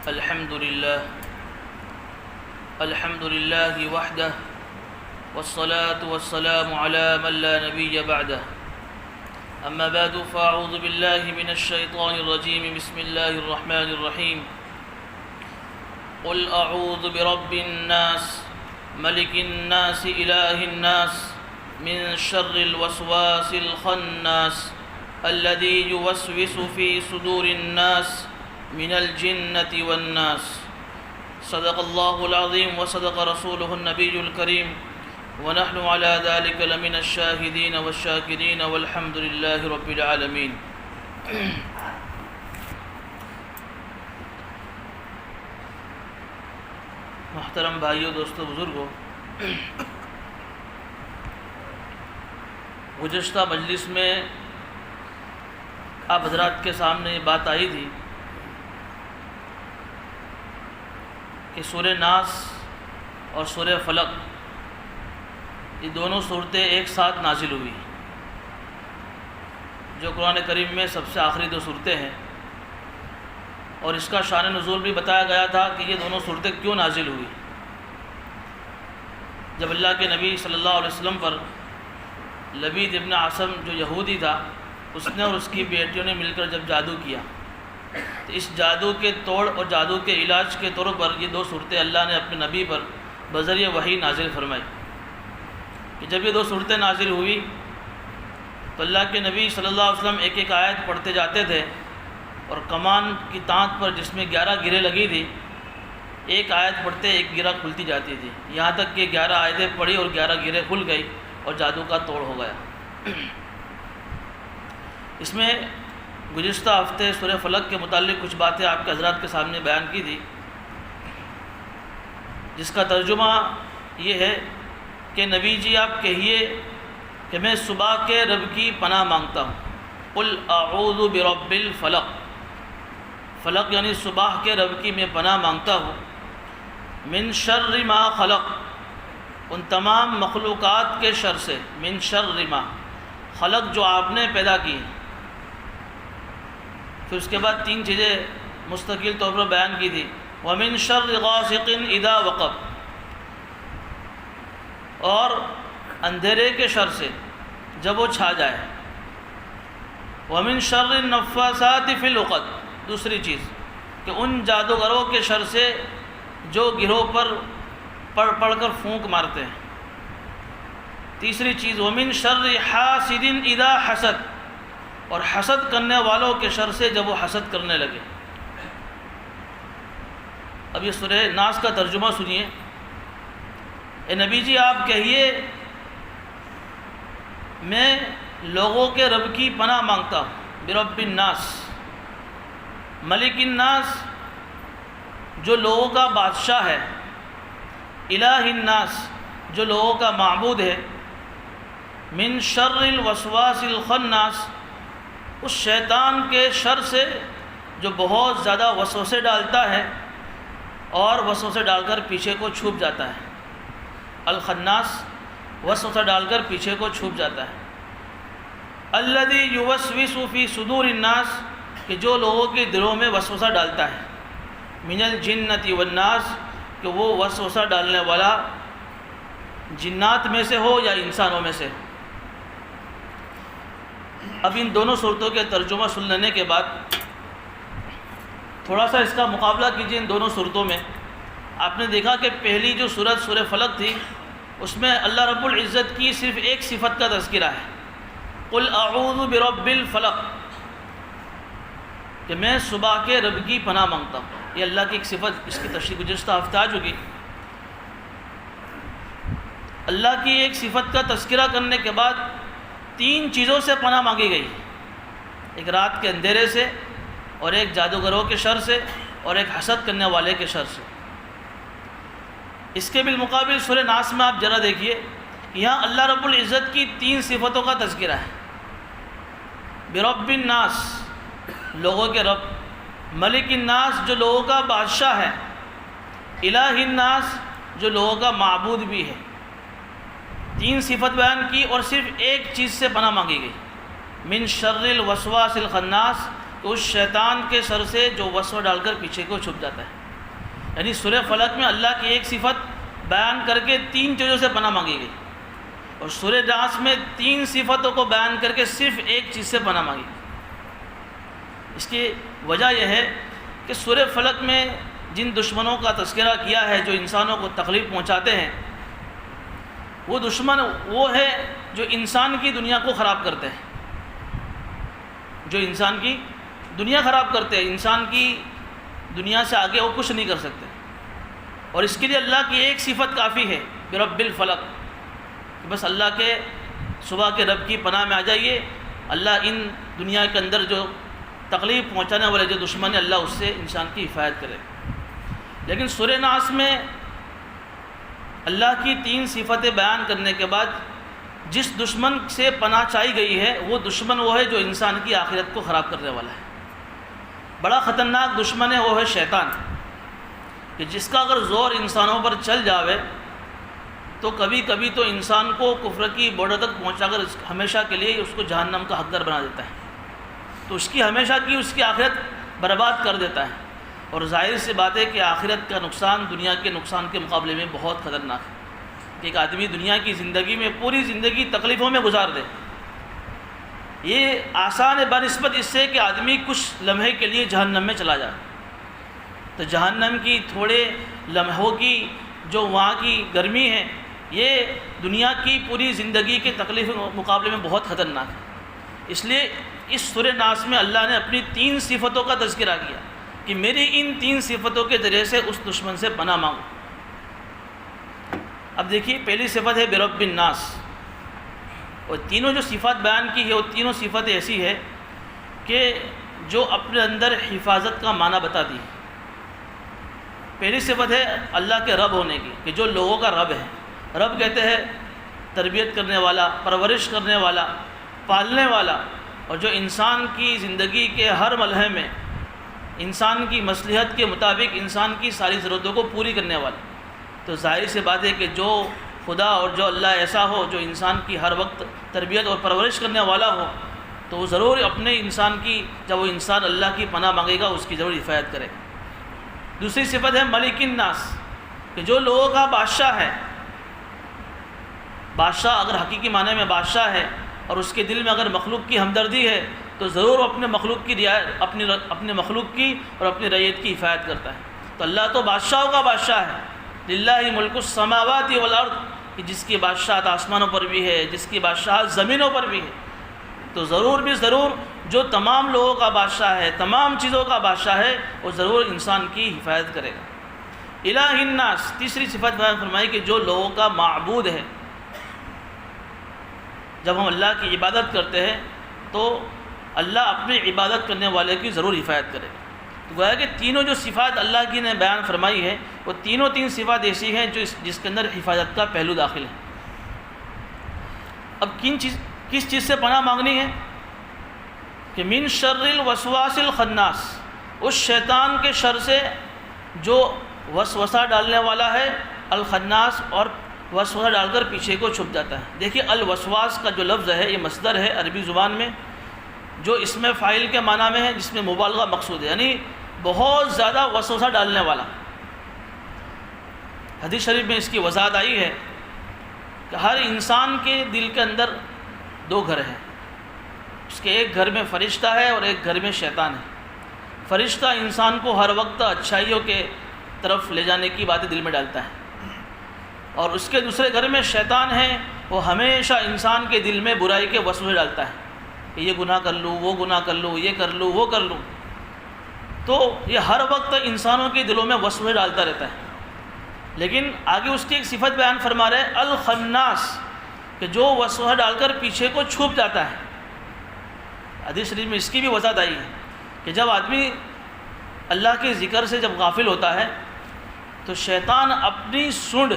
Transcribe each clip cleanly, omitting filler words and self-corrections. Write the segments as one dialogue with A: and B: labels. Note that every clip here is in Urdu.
A: الحمد لله وحده والصلاة والسلام على من لا نبي بعده أما بعد فأعوذ بالله من الشيطان الرجيم بسم الله الرحمن الرحيم قل أعوذ برب الناس ملك الناس إله الناس من شر الوسواس الخناس الذي يوسوس في صدور الناس من الجنة والناس صدق الله العظيم وصدق رسوله النبي الكريم ونحن على ذلك لمن الشاهدين والشاكرين والحمد لله رب العالمين. محترم بھائیو، دوستو، بزرگوں، گزشتہ مجلس میں آپ حضرات کے سامنے یہ بات آئی تھی کہ سورہ ناس اور سورہ فلق یہ دونوں صورتیں ایک ساتھ نازل ہوئی، جو قرآن کریم میں سب سے آخری دو صورتیں ہیں، اور اس کا شان نزول بھی بتایا گیا تھا کہ یہ دونوں صورتیں کیوں نازل ہوئی. جب اللہ کے نبی صلی اللہ علیہ وسلم پر لبید ابن عاصم جو یہودی تھا، اس نے اور اس کی بیٹیوں نے مل کر جب جادو کیا، تو اس جادو کے توڑ اور جادو کے علاج کے طور پر یہ دو صورتیں اللہ نے اپنے نبی پر بذریعہ وحی نازل فرمائی. کہ جب یہ دو صورتیں نازل ہوئی تو اللہ کے نبی صلی اللہ علیہ وسلم ایک ایک آیت پڑھتے جاتے تھے، اور کمان کی تانت پر جس میں 11 گریں لگی تھی، ایک آیت پڑھتے ایک گرہ کھلتی جاتی تھی، یہاں تک کہ 11 آیتیں پڑھی اور 11 گریں کھل گئی اور جادو کا توڑ ہو گیا. اس میں گزشتہ ہفتے سورہ فلق کے متعلق کچھ باتیں آپ کے حضرات کے سامنے بیان کی تھی، جس کا ترجمہ یہ ہے کہ نبی جی آپ کہیے کہ میں صبح کے رب کی پناہ مانگتا ہوں. قل اعوذ برب الفلق، فلق یعنی صبح کے رب کی میں پناہ مانگتا ہوں. من شر ما خلق، ان تمام مخلوقات کے شر سے. من شر ما خلق، جو آپ نے پیدا کی. پھر اس کے بعد 3 چیزیں مستقل طور پر بیان کی تھی. ومن شر غاسق اذا وقب، اور اندھیرے کے شر سے جب وہ چھا جائے. ومن شر النفاثات فی العقد، دوسری چیز کہ ان جادوگروں کے شر سے جو گروہ پر پڑھ کر پھونک مارتے ہیں. تیسری چیز ومن شر حاسد اذا حسد، اور حسد کرنے والوں کے شر سے جب وہ حسد کرنے لگے. اب یہ سورہ ناس کا ترجمہ سنیے. اے نبی جی آپ کہیے میں لوگوں کے رب کی پناہ مانگتا ہوں. برب الناس، ملک الناس جو لوگوں کا بادشاہ ہے، الہ الناس جو لوگوں کا معبود ہے، من شر الوسواس الخناس اس شیطان کے شر سے جو بہت زیادہ وسوسے ڈالتا ہے اور وسوسے ڈال کر پیچھے کو چھپ جاتا ہے. الخناس وسوسہ ڈال کر پیچھے کو چھپ جاتا ہے. الذی یوسوس فی صدور الناس، کہ جو لوگوں کے دلوں میں وسوسہ ڈالتا ہے. من الجنۃ والناس، کہ وہ وسوسہ ڈالنے والا جنات میں سے ہو یا انسانوں میں سے. اب ان دونوں صورتوں کے ترجمہ سن لینے کے بعد تھوڑا سا اس کا مقابلہ کیجیے ان دونوں صورتوں میں. آپ نے دیکھا کہ پہلی جو سورت سورہ فلق تھی، اس میں اللہ رب العزت کی صرف ایک صفت کا تذکرہ ہے. قل اعوذ برب الفلق، کہ میں صبح کے رب کی پناہ مانگتا ہوں. یہ اللہ کی ایک صفت، اس کی تشریح گزشتہ ہفتہ آ چکی. اللہ کی ایک صفت کا تذکرہ کرنے کے بعد 3 چیزوں سے پناہ مانگی گئی. ایک رات کے اندھیرے سے، اور ایک جادوگروں کے شر سے، اور ایک حسد کرنے والے کے شر سے. اس کے بالمقابل سورہ ناس میں آپ ذرا دیکھیے، یہاں اللہ رب العزت کی 3 صفتوں کا تذکرہ ہے. برب الناس لوگوں کے رب، ملک الناس جو لوگوں کا بادشاہ ہے، الہ الناس جو لوگوں کا معبود بھی ہے. 3 صفت بیان کی اور صرف ایک چیز سے پناہ مانگی گئی. من شر الوسواس الخناس، کہ اس شیطان کے شر سے جو وسوسہ ڈال کر پیچھے کو چھپ جاتا ہے. یعنی سورہ فلق میں اللہ کی ایک صفت بیان کر کے 3 چیزوں سے پناہ مانگی گئی، اور سورہ ناس میں 3 صفتوں کو بیان کر کے صرف ایک چیز سے پناہ مانگی. اس کی وجہ یہ ہے کہ سورہ فلق میں جن دشمنوں کا تذکرہ کیا ہے جو انسانوں کو تکلیف پہنچاتے ہیں، وہ دشمن وہ ہے جو انسان کی دنیا کو خراب کرتے ہیں، جو انسان کی دنیا خراب کرتے ہیں. انسان کی دنیا سے آگے وہ کچھ نہیں کر سکتے. اور اس کے لیے اللہ کی ایک صفت کافی ہے، برب الفلق، کہ بس اللہ کے صبح کے رب کی پناہ میں آ جائیے. اللہ ان دنیا کے اندر جو تکلیف پہنچانے والے جو دشمن ہے، اللہ اس سے انسان کی حفاظت کرے. لیکن سورہ ناس میں اللہ کی 3 صفتیں بیان کرنے کے بعد جس دشمن سے پناہ چاہی گئی ہے، وہ دشمن وہ ہے جو انسان کی آخرت کو خراب کرنے والا ہے. بڑا خطرناک دشمن ہے، وہ ہے شیطان، کہ جس کا اگر زور انسانوں پر چل جاوے تو کبھی کبھی تو انسان کو کفر کی بارڈر تک پہنچا کر ہمیشہ کے لیے اس کو جہنم کا حقدار بنا دیتا ہے. تو اس کی ہمیشہ کی اس کی آخرت برباد کر دیتا ہے. اور ظاہر سی بات ہے کہ آخرت کا نقصان دنیا کے نقصان کے مقابلے میں بہت خطرناک ہے. کہ ایک آدمی دنیا کی زندگی میں پوری زندگی تکلیفوں میں گزار دے، یہ آسان ہے بنسبت اس سے کہ آدمی کچھ لمحے کے لیے جہنم میں چلا جائے. تو جہنم کی تھوڑے لمحوں کی جو وہاں کی گرمی ہے، یہ دنیا کی پوری زندگی کے تکلیف مقابلے میں بہت خطرناک ہے. اس لیے اس سورہ ناس میں اللہ نے اپنی 3 صفتوں کا تذکرہ کیا کہ میری ان 3 صفتوں کے ذریعے سے اس دشمن سے پناہ مانگو. اب دیکھیے، پہلی صفت ہے برب الناس. اور تینوں جو صفات بیان کی ہے، وہ تینوں صفتیں ایسی ہے کہ جو اپنے اندر حفاظت کا معنی بتاتی ہے. پہلی صفت ہے اللہ کے رب ہونے کی، کہ جو لوگوں کا رب ہے. رب کہتے ہیں تربیت کرنے والا، پرورش کرنے والا، پالنے والا، اور جو انسان کی زندگی کے ہر مرحلے میں انسان کی مصلحت کے مطابق انسان کی ساری ضرورتوں کو پوری کرنے والا. تو ظاہر سی بات ہے کہ جو خدا اور جو اللہ ایسا ہو جو انسان کی ہر وقت تربیت اور پرورش کرنے والا ہو، تو وہ ضرور اپنے انسان کی، جب وہ انسان اللہ کی پناہ مانگے گا، اس کی ضرور حفاظت کرے گا. دوسری صفت ہے ملک الناس، کہ جو لوگوں کا بادشاہ ہے. بادشاہ اگر حقیقی معنی میں بادشاہ ہے اور اس کے دل میں اگر مخلوق کی ہمدردی ہے، تو ضرور اپنے مخلوق کی رعایت، اپنے مخلوق کی اور اپنی رعیت کی حفاظت کرتا ہے. تو اللہ تو بادشاہوں کا بادشاہ ہے. للہ ملک السماوات والارض، کہ جس کی بادشاہت آسمانوں پر بھی ہے، جس کی بادشاہت زمینوں پر بھی ہے. تو ضرور بھی ضرور جو تمام لوگوں کا بادشاہ ہے، تمام چیزوں کا بادشاہ ہے، وہ ضرور انسان کی حفاظت کرے گا. الہ الناس، تیسری صفت بیان فرمائی کہ جو لوگوں کا معبود ہے. جب ہم اللہ کی عبادت کرتے ہیں تو اللہ اپنی عبادت کرنے والے کی ضرور حفاظت کرے گا. تو گویا کہ تینوں جو صفات اللہ کی نے بیان فرمائی ہے، وہ تینوں 3 صفات ایسی ہیں جو جس کے اندر حفاظت کا پہلو داخل ہے. اب کس چیز سے پناہ مانگنی ہے؟ کہ من شر الوسواس الخناس، اس شیطان کے شر سے جو وسوسہ ڈالنے والا ہے، الخناس، اور وسوسہ ڈال کر پیچھے کو چھپ جاتا ہے. دیکھیے، الوسواس کا جو لفظ ہے یہ مصدر ہے عربی زبان میں، جو اس میں فاعل کے معنی میں ہے، جس میں مبالغہ مقصود ہے، یعنی بہت زیادہ وسوسہ ڈالنے والا. حدیث شریف میں اس کی وضاحت آئی ہے کہ ہر انسان کے دل کے اندر 2 گھر ہیں. اس کے ایک گھر میں فرشتہ ہے اور ایک گھر میں شیطان ہے. فرشتہ انسان کو ہر وقت اچھائیوں کے طرف لے جانے کی باتیں دل میں ڈالتا ہے، اور اس کے دوسرے گھر میں شیطان ہے، وہ ہمیشہ انسان کے دل میں برائی کے وسوسے ڈالتا ہے کہ یہ گناہ کر لوں، وہ گناہ کر لوں، یہ کر لوں، وہ کر لوں. تو یہ ہر وقت انسانوں کے دلوں میں وسوسے ڈالتا رہتا ہے. لیکن آگے اس کی ایک صفت بیان فرما رہے الخناس، کہ جو وسوسہ ڈال کر پیچھے کو چھپ جاتا ہے. حدیث شریف میں اس کی بھی وضاحت آئی ہے کہ جب آدمی اللہ کے ذکر سے جب غافل ہوتا ہے تو شیطان اپنی سونڈ،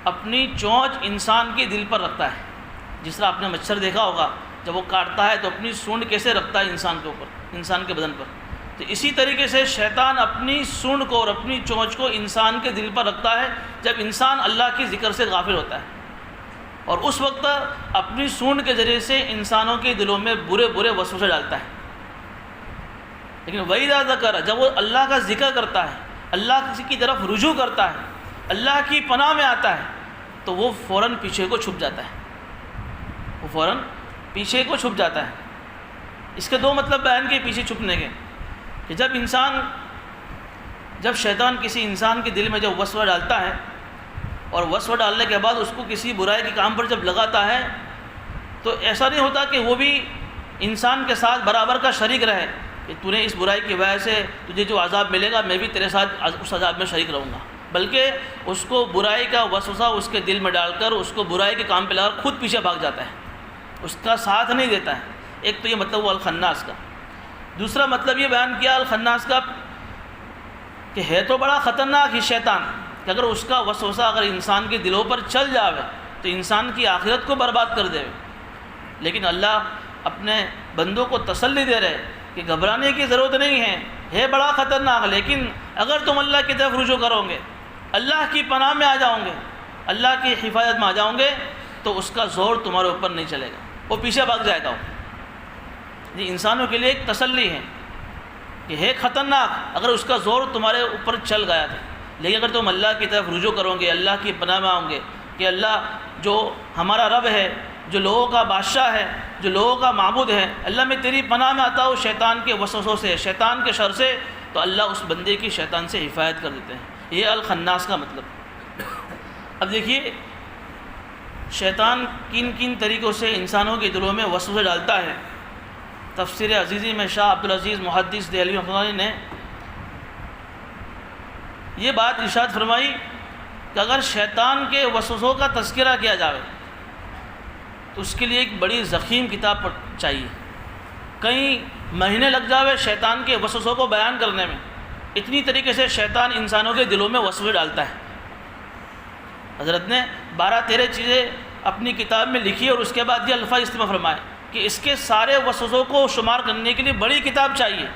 A: اپنی چونچ انسان کے دل پر رکھتا ہے. جس طرح آپ نے مچھر دیکھا ہوگا، جب وہ کاٹتا ہے تو اپنی سونڈ کیسے رکھتا ہے انسان کے اوپر، انسان کے بدن پر. تو اسی طریقے سے شیطان اپنی سونڈ کو اور اپنی چونچ کو انسان کے دل پر رکھتا ہے جب انسان اللہ کے ذکر سے غافل ہوتا ہے. اور اس وقت اپنی سونڈ کے ذریعے سے انسانوں کے دلوں میں برے برے وسوسے ڈالتا ہے. لیکن وَإِذَا ذَكَرَ، جب وہ اللہ کا ذکر کرتا ہے، اللہ کی طرف رجوع کرتا ہے، اللہ کی پناہ میں آتا ہے، تو وہ فوراً پیچھے کو چھپ جاتا ہے، وہ فوراً پیچھے کو چھپ جاتا ہے۔ اس کے دو مطلب بیان کے پیچھے چھپنے کے، کہ جب شیطان کسی انسان کے دل میں جب وسوسہ ڈالتا ہے، اور وسوسہ ڈالنے کے بعد اس کو کسی برائی کے کام پر جب لگاتا ہے، تو ایسا نہیں ہوتا کہ وہ بھی انسان کے ساتھ برابر کا شریک رہے، کہ تو نے اس برائی کی وجہ سے تجھے جو عذاب ملے گا میں بھی تیرے ساتھ اس عذاب میں شریک رہوں گا، بلکہ اس کو برائی کا وسوسہ اس کے دل میں ڈال کر اس کو برائی کے کام پہ لگا کر خود پیچھے بھاگ جاتا ہے، اس کا ساتھ نہیں دیتا ہے۔ ایک تو یہ مطلب وہ الخناس کا۔ دوسرا مطلب یہ بیان کیا الخناس کا کہ ہے تو بڑا خطرناک ہی شیطان، کہ اگر اس کا وسوسہ اگر انسان کے دلوں پر چل جاوے تو انسان کی آخرت کو برباد کر دے، لیکن اللہ اپنے بندوں کو تسلی دے رہے کہ گھبرانے کی ضرورت نہیں ہے بڑا خطرناک، لیکن اگر تم اللہ کی طرف رجوع کرو گے، اللہ کی پناہ میں آ جاؤ گے، اللہ کی حفاظت میں آ جاؤ گے، تو اس کا زور تمہارے اوپر نہیں چلے گا، وہ پیچھے بھاگ جائے گا۔ یہ انسانوں کے لیے ایک تسلی ہے کہ ہے خطرناک اگر اس کا زور تمہارے اوپر چل گیا تھا، لیکن اگر تم اللہ کی طرف رجوع کرو گے، اللہ کی پناہ میں آؤ گے کہ اللہ جو ہمارا رب ہے، جو لوگوں کا بادشاہ ہے، جو لوگوں کا معبود ہے، اللہ میں تیری پناہ میں آتا ہوں شیطان کے وسوسوں سے، شیطان کے شر سے، تو اللہ اس بندے کی شیطان سے حفاظت کر دیتے ہیں۔ یہ الخناس کا مطلب۔ اب دیکھیے شیطان کن کن طریقوں سے انسانوں کے دلوں میں وسوسے ڈالتا ہے۔ تفسیر عزیزی میں شاہ عبدالعزیز محدث دہلوی رحمۃ اللہ علیہ نے یہ بات ارشاد فرمائی کہ اگر شیطان کے وسوسوں کا تذکرہ کیا جائے تو اس کے لیے ایک بڑی ضخیم کتاب چاہیے، کئی مہینے لگ جاوے شیطان کے وسوسوں کو بیان کرنے میں، اتنی طریقے سے شیطان انسانوں کے دلوں میں وسوسے ڈالتا ہے۔ حضرت نے 12-13 چیزیں اپنی کتاب میں لکھی اور اس کے بعد یہ الفاظ استعمال فرمائے کہ اس کے سارے وسوسوں کو شمار کرنے کے لیے بڑی کتاب چاہیے۔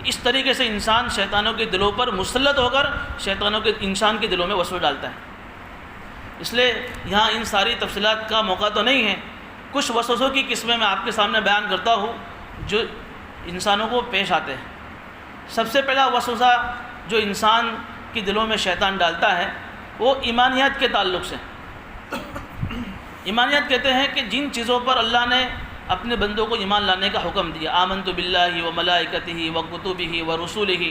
A: اس طریقے سے انسان شیطانوں کے دلوں پر مسلط ہو کر شیطانوں کے انسان کے دلوں میں وسوسے ڈالتا ہے۔ اس لیے یہاں ان ساری تفصیلات کا موقع تو نہیں ہے، کچھ وسوسوں کی قسمیں میں آپ کے سامنے بیان کرتا ہوں جو انسانوں کو پیش آتے ہیں۔ سب سے پہلا وسوسہ جو انسان کے دلوں میں شیطان ڈالتا ہے وہ ایمانیات کے تعلق سے۔ ایمانیات کہتے ہیں کہ جن چیزوں پر اللہ نے اپنے بندوں کو ایمان لانے کا حکم دیا، آمنت باللہ و ملائکتہ و کتبہ و رسولہ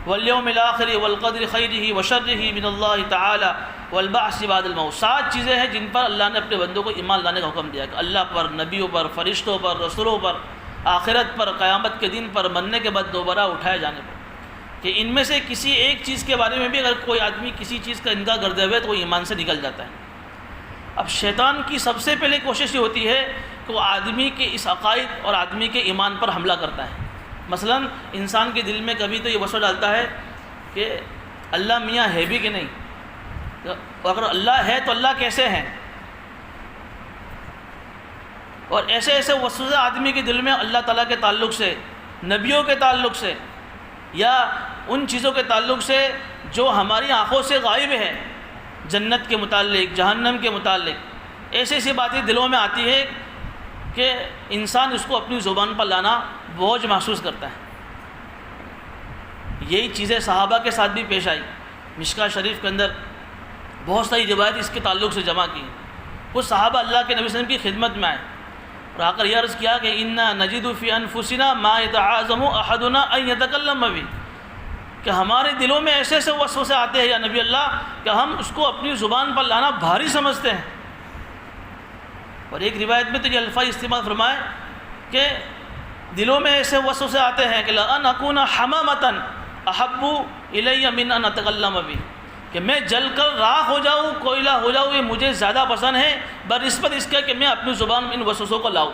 A: والیوم الآخر والقدر خیرہ و شرہ من اللہ تعالی والبعث بعد الموت۔ 7 چیزیں ہیں جن پر اللہ نے اپنے بندوں کو ایمان لانے کا حکم دیا، کہ اللہ پر، نبیوں پر، فرشتوں پر، رسولوں پر، آخرت پر، قیامت کے دن پر، مرنے کے بعد دوبارہ اٹھائے جانے پر، کہ ان میں سے کسی ایک چیز کے بارے میں بھی اگر کوئی آدمی کسی چیز کا انکار کر دے ہوئے تو وہ ایمان سے نکل جاتا ہے۔ اب شیطان کی سب سے پہلے کوشش یہ ہوتی ہے کہ وہ آدمی کے اس عقائد اور آدمی کے ایمان پر حملہ کرتا ہے۔ مثلا انسان کے دل میں کبھی تو یہ وسوسہ ڈالتا ہے کہ اللہ میاں ہے بھی کہ نہیں، اگر اللہ ہے تو اللہ کیسے ہیں، اور ایسے ایسے وسوسے آدمی کے دل میں اللہ تعالیٰ کے تعلق سے، نبیوں کے تعلق سے، یا ان چیزوں کے تعلق سے جو ہماری آنکھوں سے غائب ہے، جنت کے متعلق، جہنم کے متعلق، ایسی ایسی باتیں دلوں میں آتی ہے کہ انسان اس کو اپنی زبان پر لانا بوجھ محسوس کرتا ہے۔ یہی چیزیں صحابہ کے ساتھ بھی پیش آئی۔ مشکاہ شریف کے اندر بہت ساری روایت اس کے تعلق سے جمع کی۔ کچھ صحابہ اللہ کے نبی صلی اللہ علیہ وسلم کی خدمت میں آئے اور آ کر یہ عرض کیا کہ انا نجد فی انفسنا ما یتعاظم احدنا ان یتکلم بہ، کہ ہمارے دلوں میں ایسے ایسے وسوسے آتے ہیں یا نبی اللہ کہ ہم اس کو اپنی زبان پر لانا بھاری سمجھتے ہیں۔ اور ایک روایت میں تو یہ الفاظ استعمال فرمائے کہ دلوں میں ایسے وسوسے آتے ہیں کہ لأن اکون حمامۃ احب الی من ان اتکلم بہ، کہ میں جل کر راکھ ہو جاؤں، کوئلہ ہو جاؤں، یہ مجھے زیادہ پسند ہے بنسبت اس کے کہ میں اپنی زبان میں ان وسوسوں کو لاؤں۔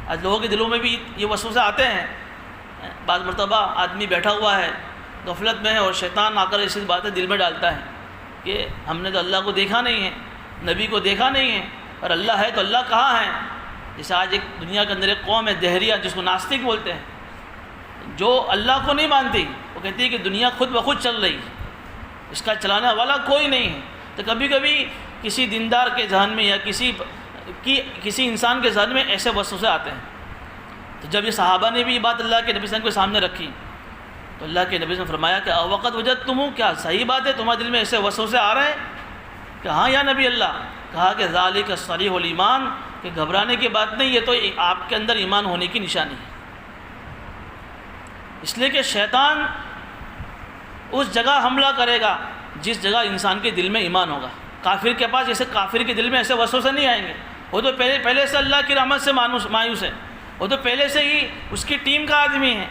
A: آج لوگوں کے دلوں میں بھی یہ وسوسے آتے ہیں۔ بعض مرتبہ آدمی بیٹھا ہوا ہے، غفلت میں ہے، اور شیطان آ کر ایسی باتیں دل میں ڈالتا ہے کہ ہم نے تو اللہ کو دیکھا نہیں ہے، نبی کو دیکھا نہیں ہے، اور اللہ ہے تو اللہ کہاں ہے۔ جیسے آج ایک دنیا کے اندر ایک قوم ہے دہریہ، جس کو ناستک بولتے ہیں، جو اللہ کو نہیں مانتی، وہ کہتی ہے کہ دنیا خود بخود چل رہی ہے، اس کا چلانے والا کوئی نہیں ہے۔ تو کبھی کبھی کسی دیندار کے ذہن میں یا کسی انسان کے ذہن میں ایسے وسوسے آتے ہیں۔ تو جب یہ صحابہ نے بھی یہ بات اللہ کے نبی صلی اللہ علیہ وسلم کے سامنے رکھی تو اللہ کے نبی نے فرمایا کہ اوقت وجدتم، کیا صحیح بات ہے تمہارے دل میں ایسے وسوسے آ رہے ہیں؟ کہ ہاں یا نبی اللہ۔ کہا کہ ذالک صریح الایمان، کہ گھبرانے کی بات نہیں، یہ تو آپ کے اندر ایمان ہونے کی نشانی ہے۔ اس لیے کہ شیطان اس جگہ حملہ کرے گا جس جگہ انسان کے دل میں ایمان ہوگا۔ کافر کے پاس جیسے کافر کے دل میں ایسے وسوسے نہیں آئیں گے، وہ تو پہلے سے اللہ کی رحمت سے مایوس ہے، وہ تو پہلے سے ہی اس کی ٹیم کا آدمی ہے،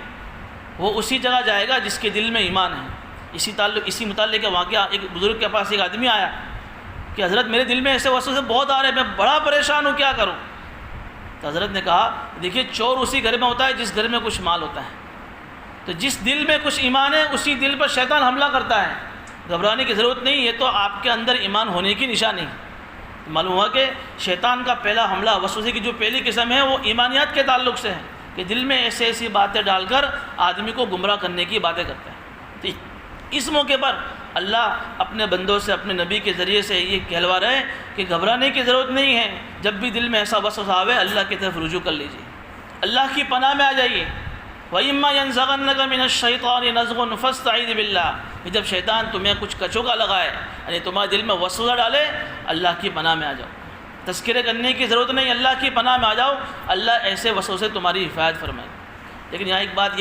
A: وہ اسی جگہ جائے گا جس کے دل میں ایمان ہے۔ اسی متعلق کا واقعہ، ایک بزرگ کے پاس ایک آدمی آیا کہ حضرت میرے دل میں ایسے وسوسے بہت آ رہے ہیں، میں بڑا پریشان ہوں، کیا کروں؟ تو حضرت نے کہا دیکھیے چور اسی گھر میں ہوتا ہے جس گھر میں کچھ مال ہوتا ہے، تو جس دل میں کچھ ایمان ہے اسی دل پر شیطان حملہ کرتا ہے، گھبرانے کی ضرورت نہیں، یہ تو آپ کے اندر ایمان ہونے کی نشانی ہے۔ معلوم ہوا کہ شیطان کا پہلا حملہ، وسوسے کی جو پہلی قسم ہے وہ ایمانیات کے تعلق سے ہے، کہ دل میں ایسی باتیں ڈال کر آدمی کو گمراہ کرنے کی باتیں کرتا ہے۔ تو اس موقع پر اللہ اپنے بندوں سے اپنے نبی کے ذریعے سے یہ کہلوا رہے ہیں کہ گھبرانے کی ضرورت نہیں ہے، جب بھی دل میں ایسا وسوسہ آوے اللہ کی طرف رجوع کر لیجیے، اللہ کی پناہ میں آ جائیے۔ وَإِمَّا يَنزَغَنَّكَ مِنَ الشَّيْطَانِ نَزْغٌ فَاسْتَعِذْ بِاللَّهِ، جب شیطان تمہیں کچھ کچوکا لگائے، یعنی تمہارے دل میں وسوسہ ڈالے، اللہ کی پناہ میں آ جاؤ، تذکرے کرنے کی ضرورت نہیں، اللہ کی پناہ میں آ جاؤ، اللہ ایسے وسوسے تمہاری حفاظت فرمائے۔ لیکن یہاں ایک بات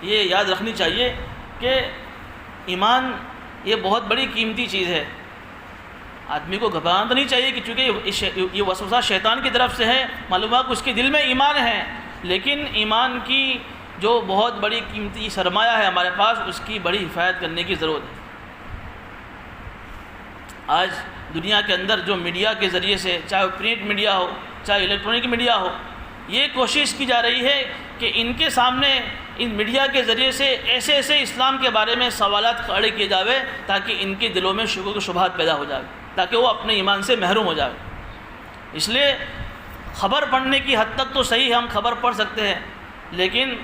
A: یہ یاد رکھنی چاہیے کہ ایمان یہ بہت بڑی قیمتی چیز ہے، آدمی کو گھبرانا تو نہیں چاہیے کہ چونکہ یہ وسوسہ شیطان کی طرف سے ہے، معلوم ہے کہ اس کے دل میں ایمان ہے، لیکن ایمان کی جو بہت بڑی قیمتی سرمایہ ہے ہمارے پاس، اس کی بڑی حفاظت کرنے کی ضرورت ہے۔ آج دنیا کے اندر جو میڈیا کے ذریعے سے، چاہے پرنٹ میڈیا ہو چاہے الیکٹرانک میڈیا ہو، یہ کوشش کی جا رہی ہے کہ ان کے سامنے ان میڈیا کے ذریعے سے ایسے اسلام کے بارے میں سوالات کھڑے کیے جاوے تاکہ ان کے دلوں میں شکوک و شبہات پیدا ہو جائے، تاکہ وہ اپنے ایمان سے محروم ہو جائے۔ اس لیے خبر پڑھنے کی حد تک تو صحیح ہے، ہم خبر پڑھ سکتے ہیں، لیکن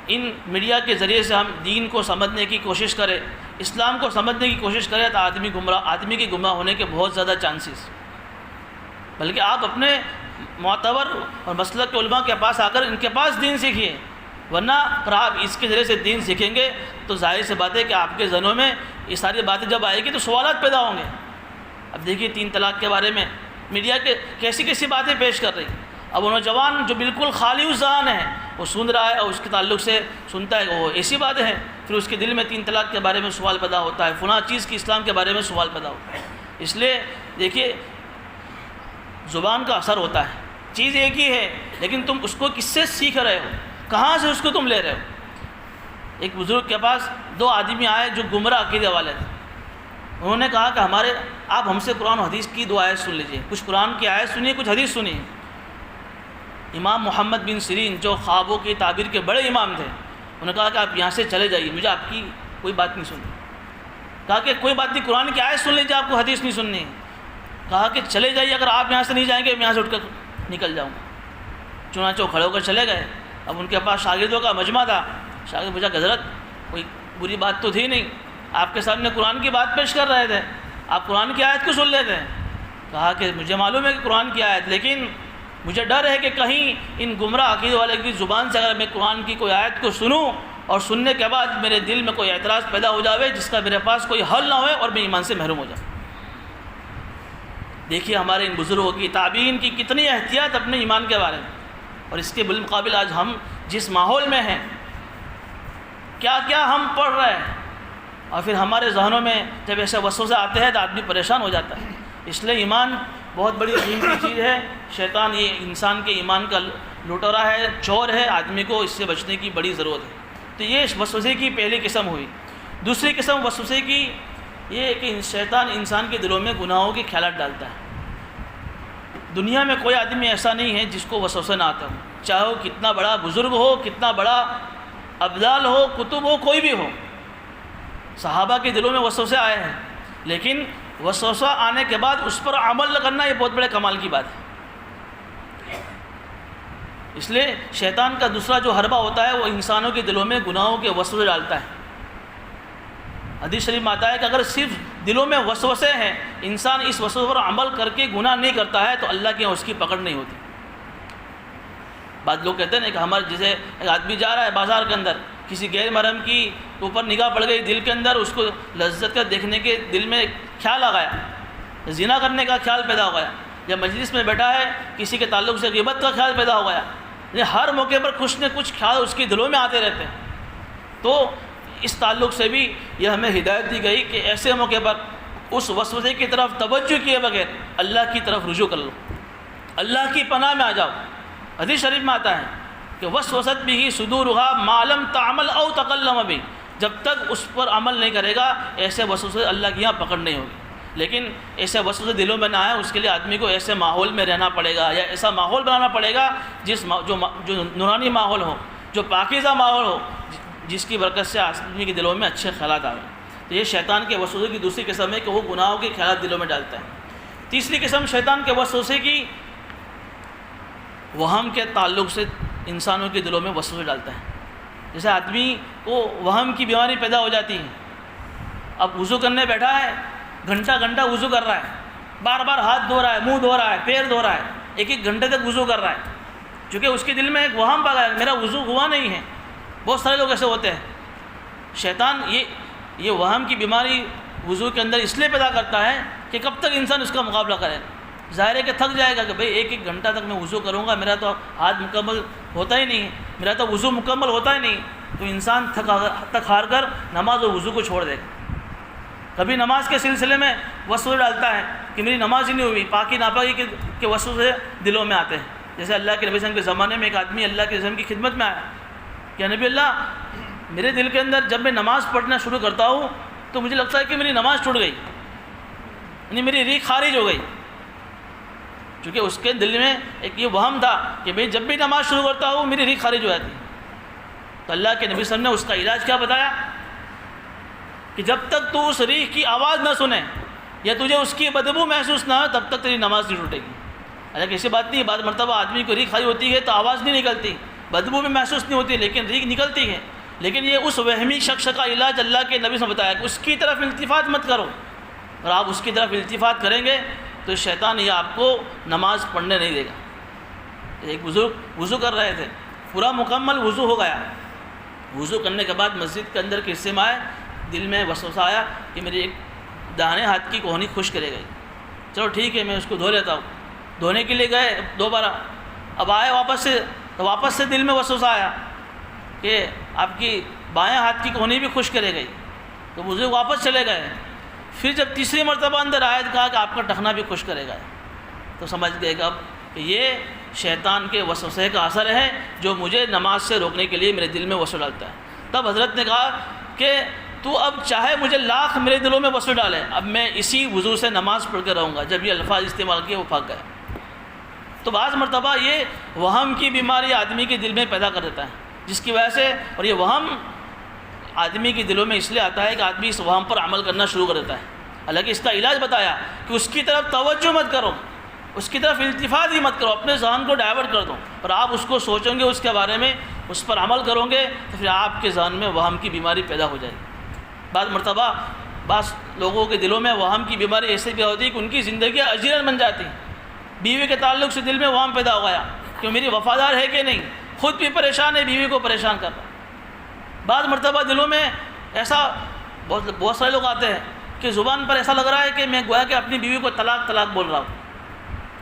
A: ان میڈیا کے ذریعے سے ہم دین کو سمجھنے کی کوشش کریں، اسلام کو سمجھنے کی کوشش کریں، تو آدمی کے گمراہ ہونے کے بہت زیادہ چانسز، بلکہ آپ اپنے معتبر اور مسلک کے علماء کے پاس آ کر ان کے پاس دین سیکھیے، ورنہ اگر آپ اس کے ذریعے سے دین سیکھیں گے تو ظاہر سی بات ہے کہ آپ کے ذہنوں میں یہ ساری باتیں جب آئے گی تو سوالات پیدا ہوں گے۔ اب دیکھیے 3 طلاق کے بارے میں میڈیا کے کیسی باتیں پیش کر رہی، اب وہ نوجوان جو بالکل خالی ذہن ہے وہ سن رہا ہے اور اس کے تعلق سے سنتا ہے کہ وہ ایسی باتیں ہیں، پھر اس کے دل میں 3 طلاق کے بارے میں سوال پیدا ہوتا ہے، فلاں چیز کی اسلام کے بارے میں سوال پیدا ہوتا ہے۔ اس لیے دیکھیے زبان کا اثر ہوتا ہے، چیز ایک ہی ہے لیکن تم اس کو کس سے سیکھ رہے ہو، کہاں سے اس کو تم لے رہے ہو۔ ایک بزرگ کے پاس 2 آدمی آئے جو گمراہ عقیدے والے تھے، انہوں نے کہا کہ آپ ہم سے قرآن و حدیث کی 2 آیت سن لیجئے، کچھ قرآن کی آیت سنیے، کچھ حدیث سنیے۔ امام محمد بن سیرین جو خوابوں کی تعبیر کے بڑے امام تھے، انہوں نے کہا کہ آپ یہاں سے چلے جائیے، مجھے آپ کی کوئی بات نہیں سننی۔ کہا کہ کوئی بات نہیں، قرآن کی آیت سن لیجیے، آپ کو حدیث نہیں سننی۔ کہا کہ چلے جائیے، اگر آپ یہاں سے نہیں جائیں گے میں یہاں سے اٹھ کر نکل جاؤں گا۔ چنانچہ وہ کھڑے ہو کر چلے گئے۔ اب ان کے پاس شاگردوں کا مجمع تھا، شاگرد پوچھا کہ حضرت کوئی بری بات تو تھی نہیں، آپ کے سامنے قرآن کی بات پیش کر رہے تھے، آپ قرآن کی آیت کو سن لیتے ہیں۔ کہا کہ مجھے معلوم ہے کہ قرآن کی آیت، لیکن مجھے ڈر ہے کہ کہیں ان گمراہ عقیدے والے کی زبان سے اگر میں قرآن کی کوئی آیت کو سنوں اور سننے کے بعد میرے دل میں کوئی اعتراض پیدا ہو جاوے جس کا میرے پاس کوئی حل نہ ہوئے اور میں ایمان سے محروم ہو جاؤں۔ دیکھیے ہمارے ان بزرگوں کی تابعین کی کتنی احتیاط اپنے ایمان کے بارے میں، اور اس کے بالمقابل آج ہم جس ماحول میں ہیں، کیا کیا ہم پڑھ رہے ہیں، اور پھر ہمارے ذہنوں میں جب ایسے وسوسے آتے ہیں تو آدمی پریشان ہو جاتا ہے۔ اس لیے ایمان بہت بڑی قیمتی چیز ہے، شیطان یہ انسان کے ایمان کا لٹورا ہے، چور ہے، آدمی کو اس سے بچنے کی بڑی ضرورت ہے۔ تو یہ وسوسے کی پہلی قسم ہوئی۔ دوسری قسم وسوسے کی یہ ہے کہ شیطان انسان کے دلوں میں گناہوں کے خیالات ڈالتا ہے۔ دنیا میں کوئی آدمی ایسا نہیں ہے جس کو وسوسہ نہ آتا ہو، چاہے وہ کتنا بڑا بزرگ ہو، کتنا بڑا ابدال ہو، کتب ہو، کوئی بھی ہو۔ صحابہ کے دلوں میں وسوسے آئے ہیں، لیکن وسوسہ آنے کے بعد اس پر عمل نہ کرنا یہ بہت بڑے کمال کی بات ہے۔ اس لیے شیطان کا دوسرا جو حربہ ہوتا ہے وہ انسانوں کے دلوں میں گناہوں کے وسوسے ڈالتا ہے۔ حدیث شریف میں آتا ہے کہ اگر صرف دلوں میں وسوسے ہیں، انسان اس وسوسے پر عمل کر کے گناہ نہیں کرتا ہے تو اللہ کے یہاں اس کی پکڑ نہیں ہوتی۔ بعض لوگ کہتے ہیں کہ ہمارے جیسے ایک آدمی جا رہا ہے بازار کے اندر، کسی غیر محرم کی اوپر نگاہ پڑ گئی دل کے اندر، اس کو لذت کا دیکھنے کے دل میں خیال آ گیا، زنا کرنے کا خیال پیدا ہو گیا، یا مجلس میں بیٹھا ہے کسی کے تعلق سے غیبت کا خیال پیدا ہو گیا، یعنی ہر موقع پر کچھ نہ کچھ خیال اس کے دلوں میں آتے رہتے ہیں۔ تو اس تعلق سے بھی یہ ہمیں ہدایت دی گئی کہ ایسے موقع پر اس وسوسے کی طرف توجہ کیے بغیر اللہ کی طرف رجوع کر لو، اللہ کی پناہ میں آ جاؤ۔ حدیث شریف میں آتا ہے کہ وسوست بھی صدورها ما لم تعمل او تکلم بھی، جب تک اس پر عمل نہیں کرے گا ایسے وسوسے اللہ کی یہاں پکڑ نہیں ہوگی۔ لیکن ایسے وسوسے دلوں میں نہ آئے، اس کے لیے آدمی کو ایسے ماحول میں رہنا پڑے گا، یا ایسا ماحول بنانا پڑے گا جو نورانی ماحول ہو، جو پاکیزہ ماحول ہو، جس کی برکت سے آدمی کے دلوں میں اچھے خیالات آئیں۔ تو یہ شیطان کے وسوسے کی دوسری قسم ہے کہ وہ گناہوں کے خیالات دلوں میں ڈالتا ہے۔ تیسری قسم شیطان کے وسوسے کی وہم کے تعلق سے انسانوں کے دلوں میں وسوسے ڈالتا ہے۔ جیسے آدمی کو وہم کی بیماری پیدا ہو جاتی ہے، اب وضو کرنے بیٹھا ہے، گھنٹہ گھنٹہ وضو کر رہا ہے، بار بار ہاتھ دھو رہا ہے، منہ دھو رہا ہے، پیر دھو رہا ہے، ایک ایک گھنٹے تک وضو کر رہا ہے، چونکہ اس کے دل میں ایک وہم پا گیا میرا وضو ہوا نہیں ہے۔ بہت سارے لوگ ایسے ہوتے ہیں۔ شیطان یہ وہم کی بیماری وضو کے اندر اس لیے پیدا کرتا ہے کہ کب تک انسان اس کا مقابلہ کرے، ظاہر ہے کہ تھک جائے گا کہ بھئی ایک ایک گھنٹہ تک میں وضو کروں گا، میرا تو ہاتھ مکمل ہوتا ہی نہیں ہے، میرا تو وضو مکمل ہوتا ہی نہیں، تو انسان تھک ہار کر نماز اور وضو کو چھوڑ دے گا۔ کبھی نماز کے سلسلے میں وسوسے ڈالتا ہے کہ میری نماز ہی نہیں ہوئی، پاکی ناپاکی کے وسوسے دلوں میں آتے ہیں۔ جیسے اللہ کے نبی صلی اللہ علیہ وسلم کے زمانے میں ایک آدمی اللہ کے رسول کی خدمت میں آیا کہ نبی اللہ، میرے دل کے اندر جب میں نماز پڑھنا شروع کرتا ہوں تو مجھے لگتا ہے کہ میری نماز ٹوٹ گئی، یعنی میری ریح خارج ہو گئی، چونکہ اس کے دل میں ایک یہ وہم تھا کہ میں جب بھی نماز شروع کرتا ہوں میری ریح خارج ہو جاتی ہے۔ تو اللہ کے نبی صلی اللہ علیہ وسلم نے اس کا علاج کیا بتایا کہ جب تک تو اس ریح کی آواز نہ سنے یا تجھے اس کی بدبو محسوس نہ ہو تب تک تیری نماز نہیں ٹوٹے گی۔ حالانکہ ایسی بات نہیں ہے، بعض مرتبہ آدمی کو ریح خارج ہوتی ہے تو آواز نہیں نکلتی، بدبو بھی محسوس نہیں ہوتی، لیکن ریح نکلتی ہے۔ لیکن یہ اس وہمی شخص کا علاج اللہ کے نبی نے بتایا کہ اس کی طرف التفات مت کرو، اور آپ اس کی طرف التفات کریں گے تو شیطان یہ آپ کو نماز پڑھنے نہیں دے گا۔ ایک بزرگ وضو کر رہے تھے، پورا مکمل وضو ہو گیا، وضو کرنے کے بعد مسجد کے اندر کے حصے میں آئے، دل میں وسوسہ آیا کہ میری ایک داہنے ہاتھ کی کوہنی خشک رہ گئی، چلو ٹھیک ہے میں اس کو دھو لیتا ہوں۔ دھونے کے لیے گئے دوبارہ، اب آئے واپس سے دل میں وسوسہ آیا کہ آپ کی بائیں ہاتھ کی کوہنی بھی خشک رہ گئی، تو بزرگ واپس چلے گئے۔ پھر جب تیسری مرتبہ اندر آئے تو کہا کہ آپ کا ٹخنا بھی خشک رہ گیا، تو سمجھ گئے کہ یہ شیطان کے وسوسے کا اثر ہے جو مجھے نماز سے روکنے کے لیے میرے دل میں وسوسہ ڈالتا ہے۔ تب حضرت نے کہا کہ تو اب چاہے مجھے لاکھ میرے دلوں میں وسوسہ ڈالے، اب میں اسی وضو سے نماز پڑھ کے رہوں گا۔ جب یہ الفاظ استعمال کیے وہ پھاگ گیا۔ تو بعض مرتبہ یہ وہم کی بیماری آدمی کے دل میں پیدا کر دیتا ہے، جس کی وجہ سے، اور یہ وہم آدمی کے دلوں میں اس لیے آتا ہے کہ آدمی اس وہم پر عمل کرنا شروع کر دیتا ہے۔ حالانکہ اس کا علاج بتایا کہ اس کی طرف توجہ مت کرو، اس کی طرف التفات ہی مت کرو، اپنے ذہن کو ڈائیورٹ کر دو، اور آپ اس کو سوچیں گے، اس کے بارے میں اس پر عمل کرو گے تو پھر آپ کے ذہن میں وہم کی بیماری پیدا ہو جائے گی۔ بعض مرتبہ بعض لوگوں کے دلوں میں وہم کی بیماری ایسے بھی ہوتی ہے کہ ان کی زندگیاں اجیرن بن جاتی ہیں۔ بیوی کے تعلق سے دل میں وہم پیدا ہو گیا کہ میری وفادار ہے کہ نہیں، خود بھی پریشان ہے، بیوی کو پریشان کر رہا۔ بعض مرتبہ دلوں میں ایسا بہت سارے لوگ آتے ہیں کہ زبان پر ایسا لگ رہا ہے کہ میں گویا کہ اپنی بیوی کو طلاق بول رہا ہوں،